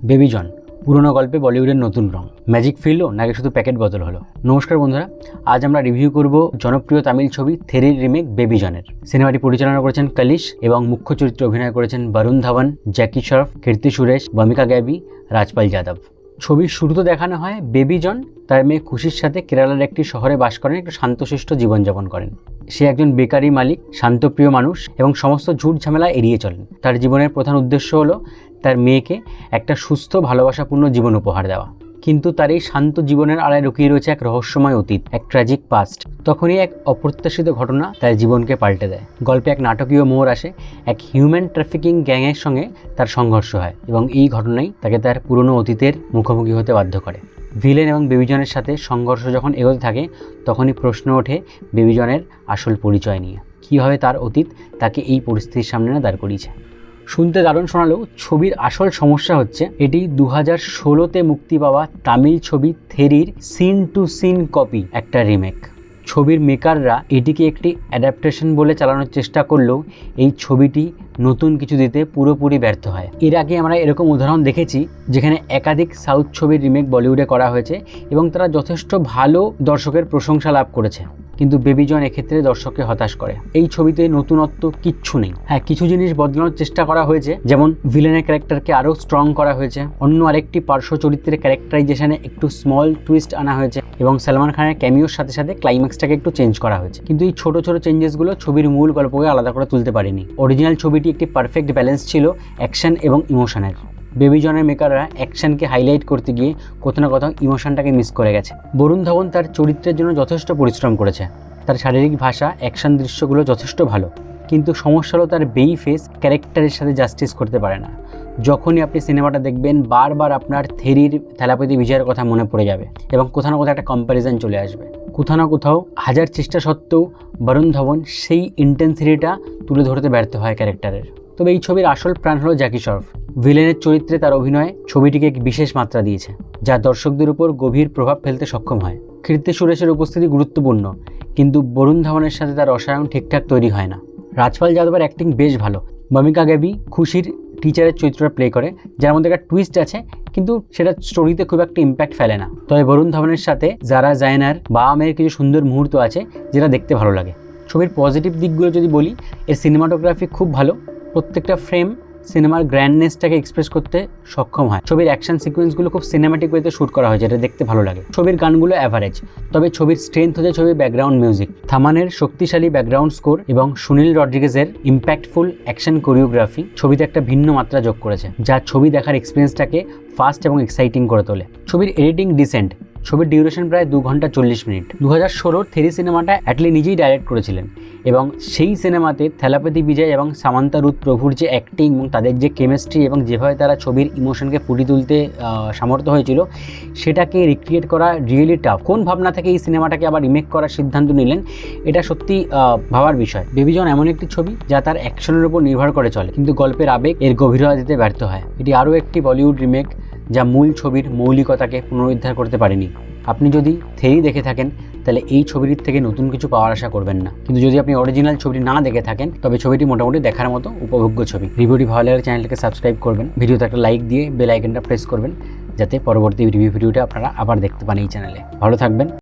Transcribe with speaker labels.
Speaker 1: Baby জন পুরনো গল্পে বলিউডের নতুন রং, ম্যাজিক ফিরলো নাকি শুধু প্যাকেট বদল হলো? নমস্কার বন্ধুরা, আজ আমরা রিভিউ করব জনপ্রিয় তামিল ছবি থেরির রিমেক বেবি জনের। সিনেমাটি পরিচালনা করেছেন কলিশ এবং মুখ্য চরিত্রে অভিনয় করেছেন বরুণ ধাওয়ান, জ্যাকি শ্রফ, কীর্তি সুরেশ, ভূমিকা গ্যাবি, রাজপাল যাদব। ছবির শুরুতে দেখানো হয় বেবি জন তার মেয়ে খুশির সাথে কেরালার একটি শহরে বাস করেন, একটু শান্তশিষ্ট জীবনযাপন করেন। সে একজন বেকারি মালিক, শান্তপ্রিয় মানুষ এবং সমস্ত ঝুট ঝামেলা এড়িয়ে চলেন। তার জীবনের প্রধান উদ্দেশ্য হলো তার মেয়েকে একটা সুস্থ ভালোবাসাপূর্ণ জীবন উপহার দেওয়া। কিন্তু তার এই শান্ত জীবনের আড়ায় লুকিয়ে রয়েছে এক রহস্যময় অতীত, এক ট্র্যাজিক পাস্ট। তখনই এক অপ্রত্যাশিত ঘটনা তার জীবনকে পাল্টে দেয়। গল্পে এক নাটকীয় মোড় আসে, এক হিউম্যান ট্রাফিকিং গ্যাংয়ের সঙ্গে তার সংঘর্ষ হয় এবং এই ঘটনাই তাকে তার পুরনো অতীতের মুখোমুখি হতে বাধ্য করে। ভিলেন এবং বেবিজনের সাথে সংঘর্ষ যখন এগোতে থাকে তখনই প্রশ্ন ওঠে বেবিজনের আসল পরিচয় নিয়ে। কীভাবে তার অতীত তাকে এই পরিস্থিতির সামনে দাঁড় করিয়েছে। শুনতে দারুণ শোনালেও ছবির আসল সমস্যা হচ্ছে এটি 2016তে মুক্তি পাওয়া তামিল ছবি থেরির সিন টু সিন কপি, একটা রিমেক। ছবির মেকাররা এটিকে একটি অ্যাডাপ্টেশন বলে চালানোর চেষ্টা করলেও এই ছবিটি নতুন কিছু দিতে পুরোপুরি ব্যর্থ হয়। এর আগে আমরা এরকম উদাহরণ দেখেছি যেখানে একাধিক সাউথ ছবির রিমেক বলিউডে করা হয়েছে এবং তারা যথেষ্ট ভালো দর্শকের প্রশংসা লাভ করেছে, কিন্তু বেবি জন এক্ষেত্রে দর্শককে হতাশ করে। এই ছবিতে নতুনত্ব কিচ্ছু নেই। হ্যাঁ, কিছু জিনিস বদলানোর চেষ্টা করা হয়েছে, যেমন ভিলেনের ক্যারেক্টারকে আরও স্ট্রং করা হয়েছে, অন্য আরেকটি পার্শ্ব চরিত্রের ক্যারেক্টারাইজেশনে একটু স্মল টুইস্ট আনা হয়েছে এবং সালমান খানের ক্যামিওর সাথে সাথে ক্লাইম্যাক্সটাকে একটু চেঞ্জ করা হয়েছে। কিন্তু এই ছোট ছোট চেঞ্জেসগুলো ছবির মূল গল্পকে আলাদা করে তুলতে পারেনি। অরিজিনাল ছবিটি একটি পারফেক্ট ব্যালেন্স ছিল অ্যাকশন এবং ইমোশনের। বেবি জনের মেকাররা অ্যাকশনকে হাইলাইট করতে গিয়ে কোথাও না কোথাও ইমোশনটাকে মিস করে গেছে। বরুণ ধাওয়ান তার চরিত্রের জন্য যথেষ্ট পরিশ্রম করেছে। তার শারীরিক ভাষা, অ্যাকশন দৃশ্যগুলো যথেষ্ট ভালো, কিন্তু সমস্যা হলো তার বেই ফেস ক্যারেক্টারের সাথে জাস্টিস করতে পারে না। যখনই আপনি সিনেমাটা দেখবেন বারবার আপনার থেরির থেলাপতি বিজয়ের কথা মনে পড়ে যাবে এবং কোথাও না কোথাও একটা কম্প্যারিজন চলে আসবে। কোথাও না কোথাও হাজার চেষ্টা সত্ত্বেও বরুণ ধাওয়ান সেই ইন্টেন্সিটিটা তুলে ধরতে ব্যর্থ হয় ক্যারেক্টারের। তবে এই ছবির আসল প্রাণ হলো জ্যাকি শ্রফ। ভিলেনের চরিত্রে তার অভিনয় ছবিটিকে এক বিশেষ মাত্রা দিয়েছে, যা দর্শকদের উপর গভীর প্রভাব ফেলতে সক্ষম হয়। কীর্তি সুরেশের উপস্থিতি গুরুত্বপূর্ণ, কিন্তু বরুণ ধাওয়ানের সাথে তার রসায়ন ঠিকঠাক তৈরি হয় না। রাজপাল যাদবের অ্যাক্টিং বেশ ভালো। ভূমিকা গ্যাবি খুশির টিচারের চরিত্রটা প্লে করে, যার মধ্যে একটা টুইস্ট আছে, কিন্তু সেটা স্টোরিতে খুব একটা ইম্প্যাক্ট ফেলে না। তবে বরুণ ধাওয়ানের সাথে যারা জায়নার বাবা মেয়ের কিছু সুন্দর মুহূর্ত আছে যেটা দেখতে ভালো লাগে। ছবির পজিটিভ দিকগুলো যদি বলি, এর সিনেমাটোগ্রাফি খুব ভালো। প্রত্যেকটা ফ্রেম সিনেমার গ্র্যান্ডনেসটাকে এক্সপ্রেস করতে সক্ষম হয়। ছবির অ্যাকশন সিকোয়েন্সগুলো খুব সিনেম্যাটিক ওয়েতে শ্যুট করা হয়েছে, এটা দেখতে ভালো লাগে। ছবির গানগুলো অ্যাভারেজ, তবে ছবির স্ট্রেংথ হচ্ছে ছবির ব্যাকগ্রাউন্ড মিউজিক। থামানের শক্তিশালী ব্যাকগ্রাউন্ড স্কোর এবং সুনীল রড্রিগেজের ইম্প্যাক্টফুল অ্যাকশন কোরিওগ্রাফি ছবিতে একটা ভিন্ন মাত্রা যোগ করেছে, যা ছবি দেখার এক্সপিরিয়েন্সটাকে ফাস্ট এবং এক্সাইটিং করে তোলে। ছবির এডিটিং ডিসেন্ট। ছবির ডিউরেশন প্রায় 2 ঘন্টা 40 মিনিট। 2016 থেরি সিনেমাটা অ্যাটলি নিজেই ডাইরেক্ট করেছিলেন এবং সেই সিনেমাতে থেলাপতি বিজয় এবং সামান্তা রুথ প্রভুর যে অ্যাক্টিং এবং তাদের যে কেমিস্ট্রি এবং যেভাবে তারা ছবির ইমোশনকে ফুটিয়ে তুলতে সামর্থ্য হয়েছিল, সেটাকে রিক্রিয়েট করা রিয়েলি টাফ। কোন ভাবনা থেকে এই সিনেমাটাকে আবার রিমেক করার সিদ্ধান্ত নিলেন, এটা সত্যি ভাবার বিষয়। বেবি জন এমন একটি ছবি যা তার অ্যাকশনের উপর নির্ভর করে চলে, কিন্তু গল্পের আবেগ এর গভীরতা দিতে ব্যর্থ হয়। এটি আরও একটি বলিউড রিমেক যা মূল ছবির মৌলিকতাকে পুনরুদ্ধার করতে পারেনি। আপনি যদি থেরি দেখে থাকেন তাহলে এই ছবিটির থেকে নতুন কিছু পাওয়ার আশা করবেন না, কিন্তু যদি আপনি অরিজিনাল ছবিটি না দেখে থাকেন তবে ছবিটি মোটামুটি দেখার মতো উপভোগ্য ছবি। রিভিউটি ভালো লাগলে চ্যানেলটাকে সাবস্ক্রাইব করবেন, ভিডিওতে একটা লাইক দিয়ে বেল আইকনটা প্রেস করবেন, যাতে পরবর্তী রিভিউ ভিডিওটা আপনারা আবার দেখতে পান এই চ্যানেলে। ভালো থাকবেন।